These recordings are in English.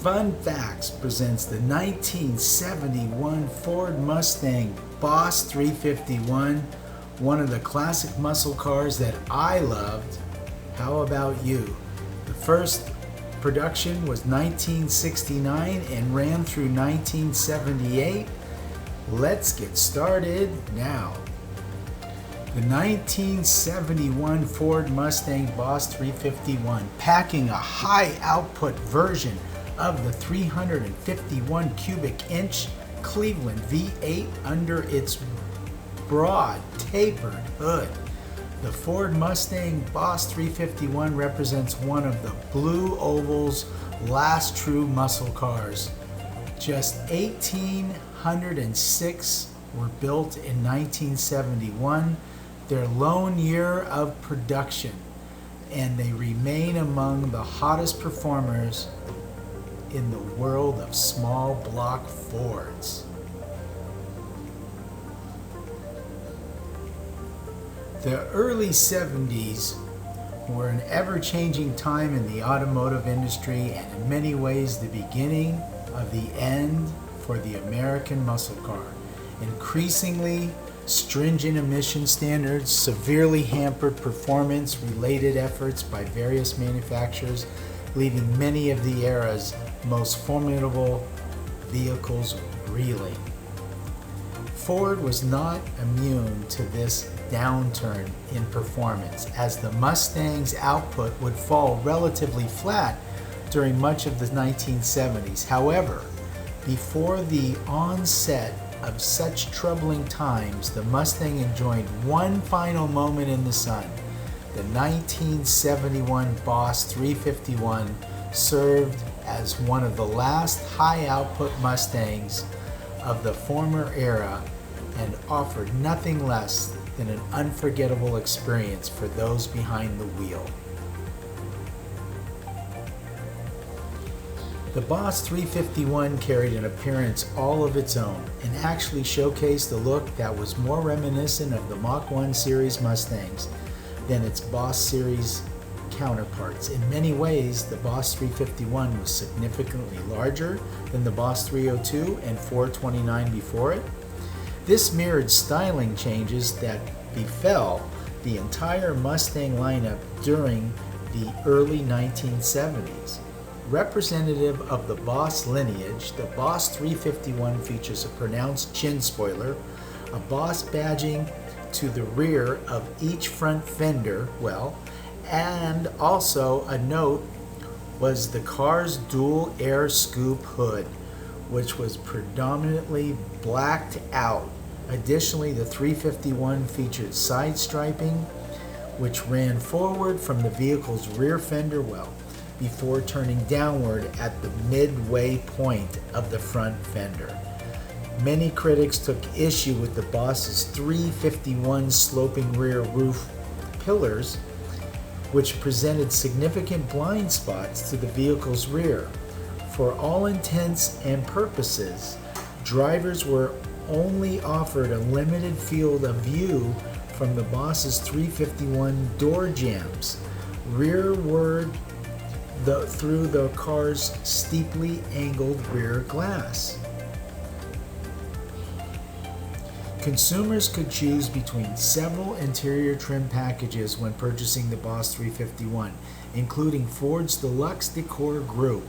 Fun Facts presents the 1971 Ford Mustang Boss 351, one of the classic muscle cars that I loved. How about you? The first production was 1969 and ran through 1978. Let's get started now. The 1971 Ford Mustang Boss 351, packing a high-output version of the 351 cubic inch Cleveland V8 under its broad, tapered hood. The Ford Mustang Boss 351 represents one of the Blue Oval's last true muscle cars. Just 1,806 were built in 1971, their lone year of production, and they remain among the hottest performers in the world of small block Fords. The early 70s were an ever-changing time in the automotive industry and in many ways the beginning of the end for the American muscle car. Increasingly stringent emission standards severely hampered performance-related efforts by various manufacturers, leaving many of the era's most formidable vehicles reeling. Ford was not immune to this downturn in performance, as the Mustang's output would fall relatively flat during much of the 1970s. However, before the onset of such troubling times, the Mustang enjoyed one final moment in the sun. The 1971 Boss 351 served as one of the last high-output Mustangs of the former era and offered nothing less than an unforgettable experience for those behind the wheel. The Boss 351 carried an appearance all of its own and actually showcased a look that was more reminiscent of the Mach 1 series Mustangs than its Boss series counterparts. In many ways, the Boss 351 was significantly larger than the Boss 302 and 429 before it. This mirrored styling changes that befell the entire Mustang lineup during the early 1970s. Representative of the Boss lineage, the Boss 351 features a pronounced chin spoiler, a Boss badging to the rear of each front fender, and also a note was the car's dual air scoop hood, which was predominantly blacked out. Additionally, the 351 featured side striping, which ran forward from the vehicle's rear fender before turning downward at the midway point of the front fender. Many critics took issue with the Boss's 351 sloping rear roof pillars, which presented significant blind spots to the vehicle's rear. For all intents and purposes, drivers were only offered a limited field of view from the Boss's 351 door jambs rearward through the car's steeply angled rear glass. Consumers could choose between several interior trim packages when purchasing the Boss 351, including Ford's Deluxe Decor Group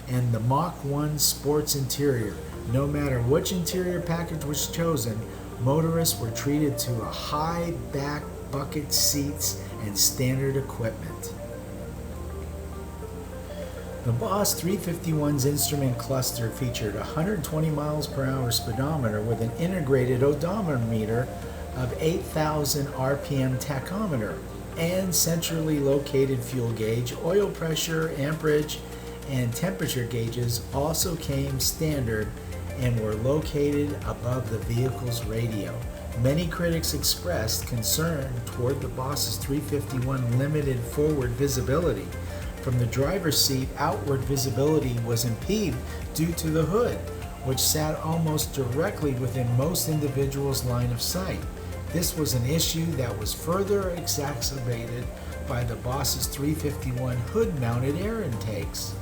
and the Mach 1 Sports Interior. No matter which interior package was chosen, motorists were treated to a high back bucket seats and standard equipment. The Boss 351's instrument cluster featured a 120 miles per hour speedometer with an integrated odometer of 8,000 RPM tachometer and centrally located fuel gauge. Oil pressure, amperage, and temperature gauges also came standard and were located above the vehicle's radio. Many critics expressed concern toward the Boss's 351 limited forward visibility. From the driver's seat, outward visibility was impeded due to the hood, which sat almost directly within most individuals' line of sight. This was an issue that was further exacerbated by the Boss's 351 hood-mounted air intakes.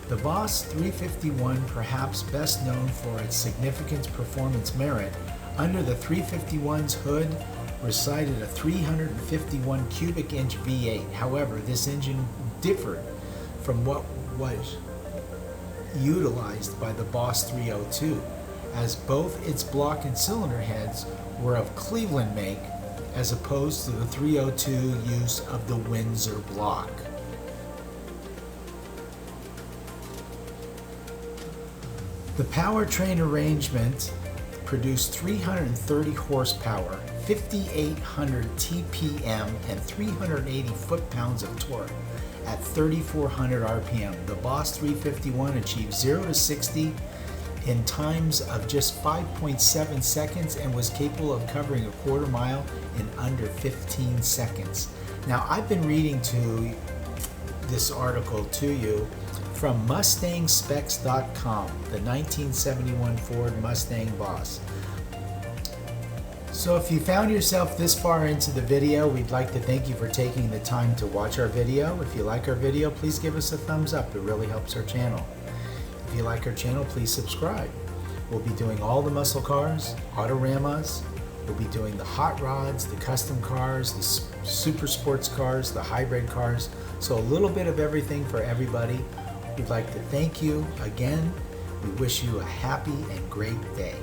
The Boss 351, perhaps best known for its significant performance merit, under the 351's hood recited a 351 cubic inch V8. However, this engine differed from what was utilized by the Boss 302, as both its block and cylinder heads were of Cleveland make, as opposed to the 302 use of the Windsor block. The powertrain arrangement produced 330 horsepower, 5,800 TPM, and 380 foot-pounds of torque at 3,400 RPM. The Boss 351 achieved 0 to 60 in times of just 5.7 seconds and was capable of covering a quarter mile in under 15 seconds. Now, I've been reading to this article to you from MustangSpecs.com, the 1971 Ford Mustang Boss. So if you found yourself this far into the video, we'd like to thank you for taking the time to watch our video. If you like our video, please give us a thumbs up. It really helps our channel. If you like our channel, please subscribe. We'll be doing all the muscle cars, autoramas. We'll be doing the hot rods, the custom cars, the super sports cars, the hybrid cars. So a little bit of everything for everybody. We'd like to thank you again. We wish you a happy and great day.